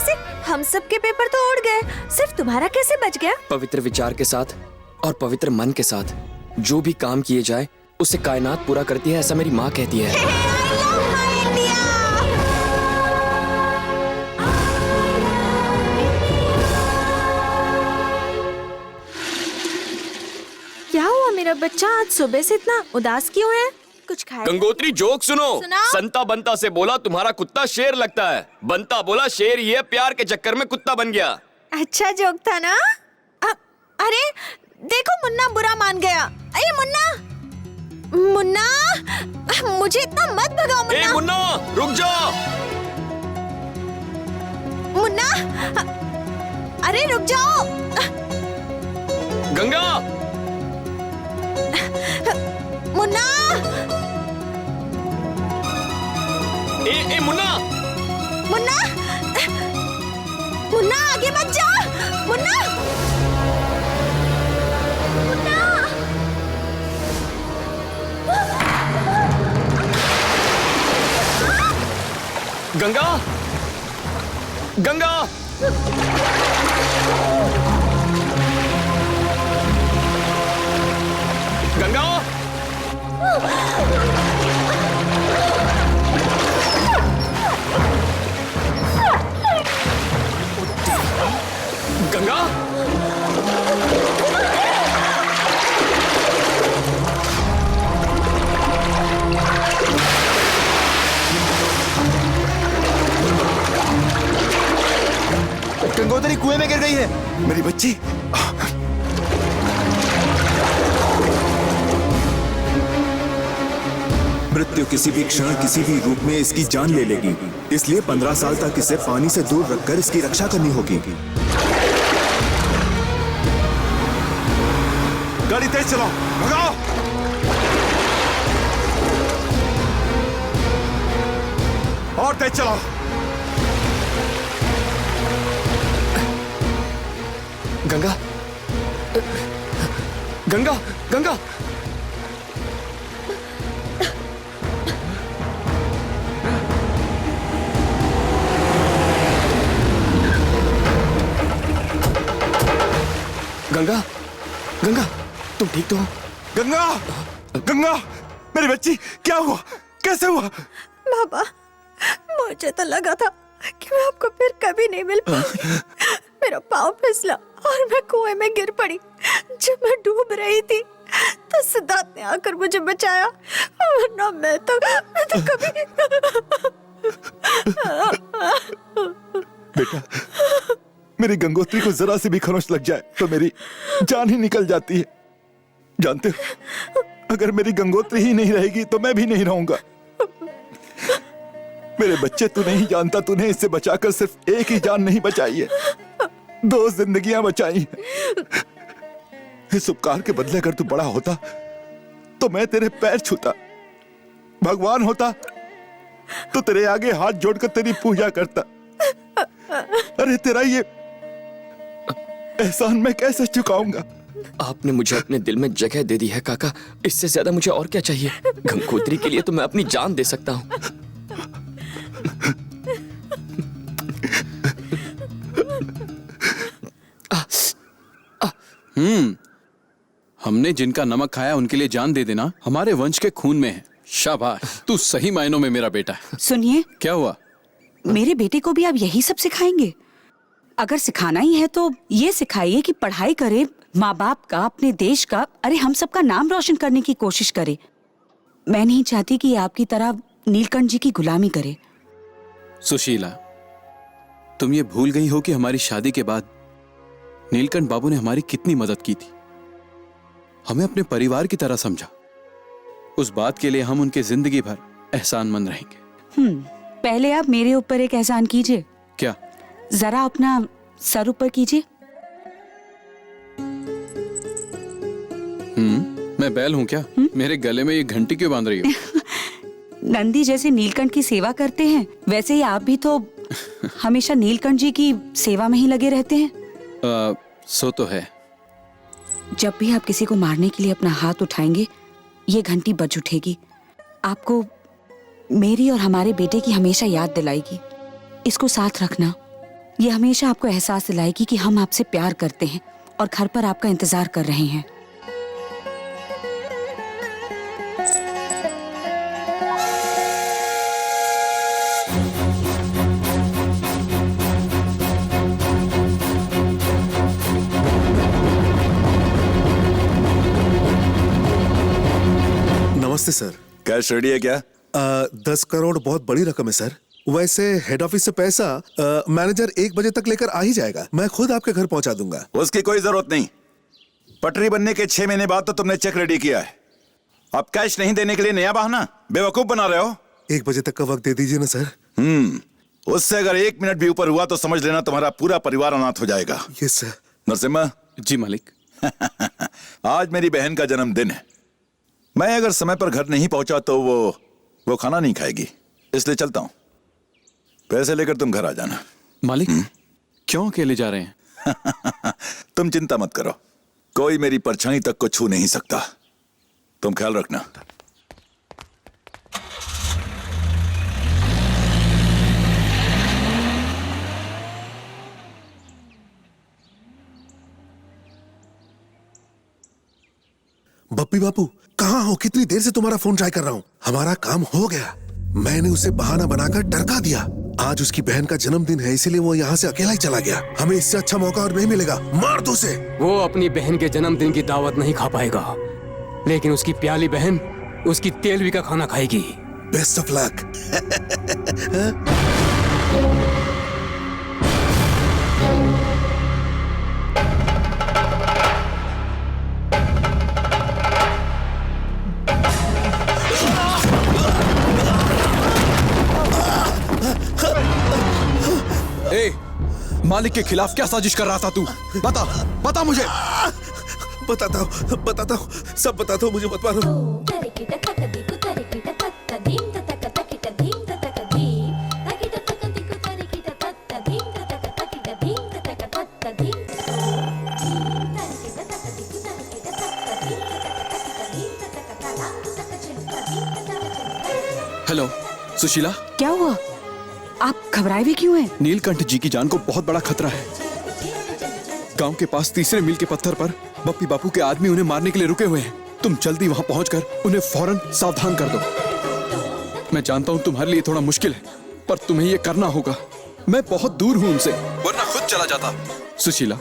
वैसे हम सब के पेपर तो उड़ गए, सिर्फ तुम्हारा कैसे बच गया? पवित्र विचार के साथ और पवित्र मन के साथ जो भी काम किए जाए उसे कायनात पूरा करती है, ऐसा मेरी माँ कहती है। क्या हुआ मेरा बच्चा, आज सुबह से इतना उदास क्यों है? कुछ खाया? गंगोत्री जोक सुनो। संता बंता से बोला तुम्हारा कुत्ता शेर लगता है। बंता बोला शेर ही है, प्यार के चक्कर में कुत्ता बन गया। अच्छा जोक था ना? अरे देखो मुन्ना बुरा मान गया। अरे मुन्ना, मुन्ना मुझे इतना मत भगाओ मुन्ना। ए मुन्ना रुक जा। मुन्ना अरे रुक जाओ। गंगा, मुन्ना, ए मुन्ना, मुन्ना, मुन्ना आगे मत जा। मुन्ना, मुन्ना, गंगा, गंगा, गंगा, गंगा, गंगोत्री कुएं में गिर गई है मेरी बच्ची। मृत्यु किसी भी क्षण किसी भी रूप में इसकी जान ले लेगी, इसलिए 15 साल तक इसे पानी से दूर रखकर इसकी रक्षा करनी होगी। गाड़ी तेज चलाओ, भगाओ। और तेज चलाओ। गंगा, गंगा, गंगा, गंगा, गंगा तुम ठीक तो हो? गंगा, गंगा मेरी बच्ची, क्या हुआ, कैसे हुआ? बाबा मुझे तो लगा था कि मैं आपको फिर कभी नहीं मिल पाऊंगी। मेरा पाँव फिसला और मैं कुएं में गिर पड़ी। जब मैं डूब रही थी तो सिद्धार्थ ने आकर मुझे बचाया, वरना मैं तो कभी। बेटा, मेरी गंगोत्री को जरा सी भी खरोंच लग जाए तो मेरी जान ही निकल जाती है। जानते हो, अगर मेरी गंगोत्री ही नहीं रहेगी तो मैं भी नहीं रहूंगा। मेरे बच्चे, तू नहीं जानता, तूने इससे बचाकर सिर्फ एक ही जान नहीं बचाई है, 2 जिंदगियां बचाई हैं। इस उपकार के बदले अगर तू बड़ा होता तो मैं तेरे पैर छूता, भगवान होता तो तेरे आगे हाथ जोड़कर तेरी पूजा करता। अरे तेरा ये एहसान मैं कैसे चुकाऊंगा? आपने मुझे अपने दिल में जगह दे दी है काका, इससे ज्यादा मुझे और क्या चाहिए? गंगोत्री के लिए तो मैं अपनी जान दे सकता हूँ। हमने जिनका नमक खाया उनके लिए जान दे देना हमारे वंश के खून में है। शाबाश, तू सही मायनों में मेरा बेटा है। सुनिए, क्या हुआ? मेरे बेटे को भी आप यही सब सिखाएंगे? अगर सिखाना ही है तो ये सिखाइए कि पढ़ाई करे, माँ बाप का, अपने देश का, अरे हम सबका नाम रोशन करने की कोशिश करे। मैं नहीं चाहती कि आपकी तरह नीलकंठ जी की गुलामी करे। सुशीला, तुम ये भूल गई हो कि हमारी शादी के बाद नीलकंठ बाबू ने हमारी कितनी मदद की थी। हमें अपने परिवार की तरह समझा। उस बात के लिए हम उनके जिंदगी भर एहसानमंद रहेंगे। पहले आप मेरे ऊपर एक एहसान कीजिए। क्या? जरा अपना सर ऊपर कीजिए। मैं बैल हूं क्या? मेरे गले में ये घंटी क्यों बांध रही हो? नंदी जैसे नीलकंठ की सेवा करते हैं, वैसे ही आप भी तो हमेशा नीलकंठ जी की सेवा में ही लगे रहते हैं। सो तो है। जब भी आप किसी को मारने के लिए अपना हाथ उठाएंगे, ये घंटी बज उठेगी। आपको मेरी और हमारे बेटे की हमेशा याद दिलाएगी। इसको साथ रखना। ये हमेशा आपको एहसास दिलाएगी कि हम आपसे प्यार करते हैं और घर पर आपका इंतजार कर रहे हैं। नमस्ते सर। कैश रेडी है क्या? 10 करोड़ बहुत बड़ी रकम है सर। वैसे हेड ऑफिस से पैसा मैनेजर 1 बजे तक लेकर आ ही जाएगा। मैं खुद आपके घर पहुंचा दूंगा। उसकी कोई जरूरत नहीं। पटरी बनने के 6 महीने बाद तो तुमने चेक रेडी किया है। अब कैश नहीं देने के लिए नया बहाना बेवकूफ बना रहे हो। 1 बजे तक का वक्त दे दीजिए ना सर। उससे अगर 1 मिनट भी ऊपर हुआ तो समझ लेना तुम्हारा पूरा परिवार अनाथ हो जाएगा। Yes sir. नरसिम्हा। जी मालिक। आज मेरी बहन का जन्मदिन है। मैं अगर समय पर घर नहीं पहुंचा तो वो खाना नहीं खाएगी, इसलिए चलता हूं। पैसे लेकर तुम घर आ जाना। मालिक क्यों अकेले जा रहे हैं? तुम चिंता मत करो, कोई मेरी परछाई तक को छू नहीं सकता। तुम ख्याल रखना। बप्पी बापू कहाँ हो? कितनी देर से तुम्हारा फोन ट्राई कर रहा हूँ। हमारा काम हो गया। मैंने उसे बहाना बनाकर डरका दिया। आज उसकी बहन का जन्मदिन है, इसीलिए वो यहाँ से अकेला ही चला गया। हमें इससे अच्छा मौका और नहीं मिलेगा। मार दो उसे। वो अपनी बहन के जन्मदिन की दावत नहीं खा पाएगा, लेकिन उसकी प्याली बहन उसकी तेलवी का खाना खाएगी। Best of luck. मालिक के खिलाफ क्या साजिश कर रहा था तू? बता मुझे। बताता हूँ, सब बताता हूँ, मुझे मत मारो। हेलो सुशीला। क्या हुआ? आप घबराए हुए क्यों हैं? नीलकंठ जी की जान को बहुत बड़ा खतरा है। गांव के पास तीसरे मील के पत्थर पर बप्पी बापू के आदमी उन्हें मारने के लिए रुके हुए हैं। तुम जल्दी वहां पहुंचकर उन्हें फौरन सावधान कर दो। मैं जानता हूं तुम्हारे लिए थोड़ा मुश्किल है, पर तुम्हें यह करना होगा। मैं बहुत दूर हूं उनसे, वरना खुद चला जाता। सुशीला,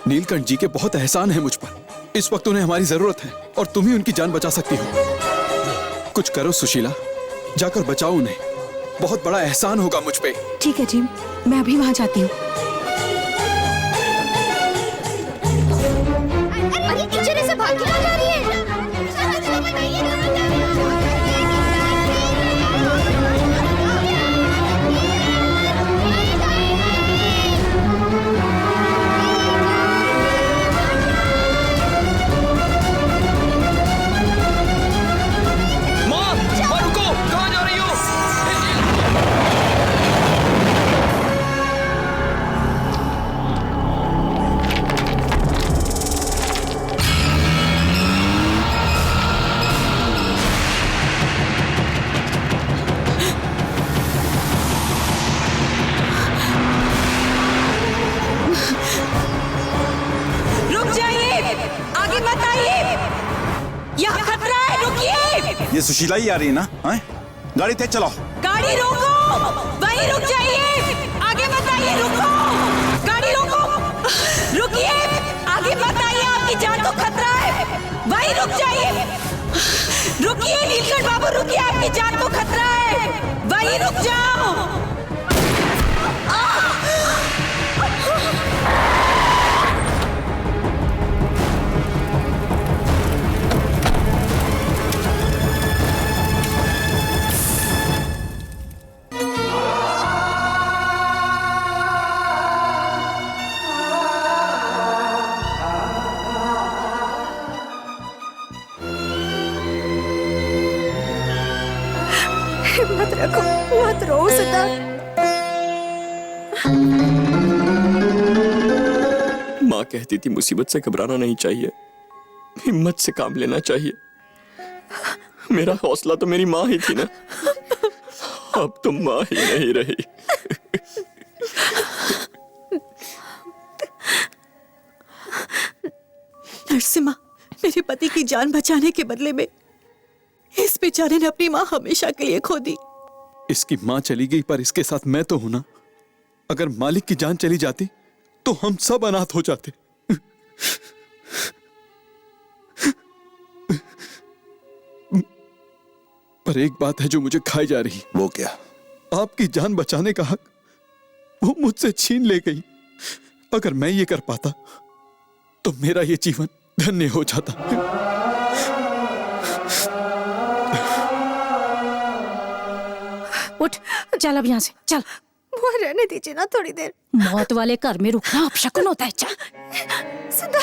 नीलकंठ जी के बहुत एहसान है मुझ पर। इस वक्त उन्हें हमारी जरूरत है और तुम ही उनकी जान बचा सकती हो। कुछ करो सुशीला, जाकर बचाओ उन्हें। बहुत बड़ा एहसान होगा मुझ पे। ठीक है जी, मैं अभी वहां जाती हूँ। अरे टीचर ऐसे भाग क्यों जा रही है? ये सुशीला ही आ रही है ना? गाड़ी तेज चलाओ। गाड़ी रोको, वहीं रुक जाइए, आगे मत आइए, रुको, गाड़ी रोको, रुकिए, आगे मत आइए, आपकी जान को खतरा है, वहीं रुक जाइए, रुकिए नीलकंठ बाबू, रुकिए, आपकी जान को खतरा है, वहीं रुक जाओ। मत रखो, मत रो सिद्धार्थ। माँ कहती थी मुसीबत से घबराना नहीं चाहिए, हिम्मत से काम लेना चाहिए। मेरा हौसला तो मेरी माँ ही थी ना। अब तो माँ ही नहीं रही। नरसिम्हा, मेरे पति की जान बचाने के बदले में इस बेचारे ने अपनी माँ हमेशा के लिए खो दी। इसकी माँ चली गई पर इसके साथ मैं तो हूं ना। अगर मालिक की जान चली जाती तो हम सब अनाथ हो जाते। पर एक बात है जो मुझे खाई जा रही। वो क्या? आपकी जान बचाने का हक वो मुझसे छीन ले गई। अगर मैं ये कर पाता तो मेरा ये जीवन धन्य हो जाता। उठ, चल अब यहाँ से, चल। वो रहने दीजिए ना थोड़ी देर। मौत वाले घर में रुकना अपशकुन होता है। चल। सिद्धा,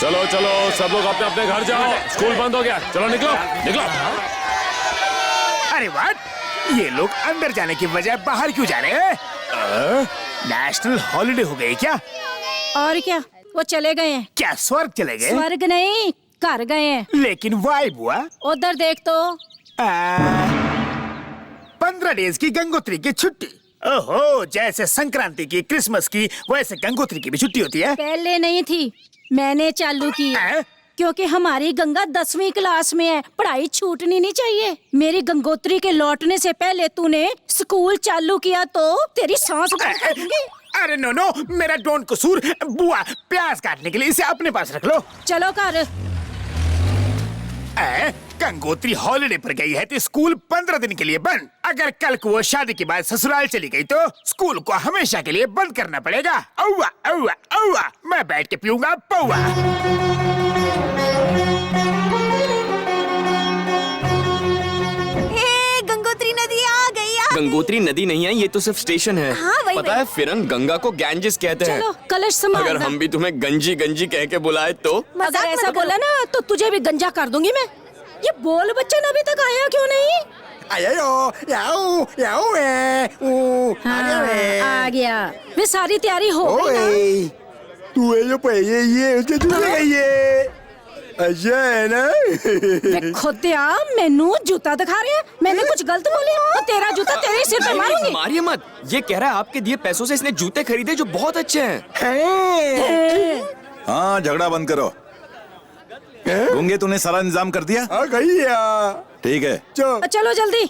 चलो चलो सब लोग अपने अपने घर जाओ, स्कूल बंद हो गया। चलो निकलो निकलो। अरे व्हाट, ये लोग अंदर जाने की बजाय बाहर क्यों जा रहे हैं? नेशनल हॉलिडे हो गई क्या? और क्या, वो चले गए हैं। क्या स्वर्ग चले गए? स्वर्ग नहीं, घर गए हैं। लेकिन वाई बुआ, उधर देख तो। 15 डेज की गंगोत्री की छुट्टी। ओहो, जैसे संक्रांति की, क्रिसमस की, वैसे गंगोत्री की भी छुट्टी होती है। पहले नहीं थी, मैंने चालू की है। क्योंकि हमारी गंगा 10वीं क्लास में है, पढ़ाई छूटनी नहीं चाहिए। मेरी गंगोत्री के लौटने से पहले तूने स्कूल चालू किया तो तेरी सांस बंद कर दूंगी। अरे नो नो, मेरा डोंट कसूर। बुआ, प्याज काटने के लिए इसे अपने पास रख लो। चलो कर। गंगोत्री हॉलिडे पर गई है तो स्कूल 15 दिन के लिए बंद। अगर कल को वो शादी के बाद ससुराल चली गई तो स्कूल को हमेशा के लिए बंद करना पड़ेगा। औवा औवा औवा, मैं बैठ के पीऊंगा पौवा। गंगोत्री नदी आ गई। गंगोत्री नदी नहीं है, ये तो सिर्फ स्टेशन है। हाँ, वही पता है फिरन गंगा को गैंजेस कहते हैं। चलो कलश संभाल। अगर हम भी तुम्हें गंजी गंजी कह के बुलाए तो? अगर ऐसा बोला ना तो तुझे भी गंजा कर दूंगी मैं। ये बोल बच्चन अभी तक आया क्यों नहीं? हाँ, आ गया। वे सारी तैयारी हो गई ना? वे खुदिया मैनू जूता दिखा रहे हैं। मैंने कुछ गलत बोली तो तेरा जूता तेरे सिर पे मारूंगी। मारिए मत। ये कह रहा है आपके दिए पैसों से इसने जूते खरीदे जो बहुत अच्छे हैं। हाँ, झगड़ा बंद करो। गूंगे, तूने सारा इंतजाम कर दिया? आ गई। ठीक है। चलो जल्दी।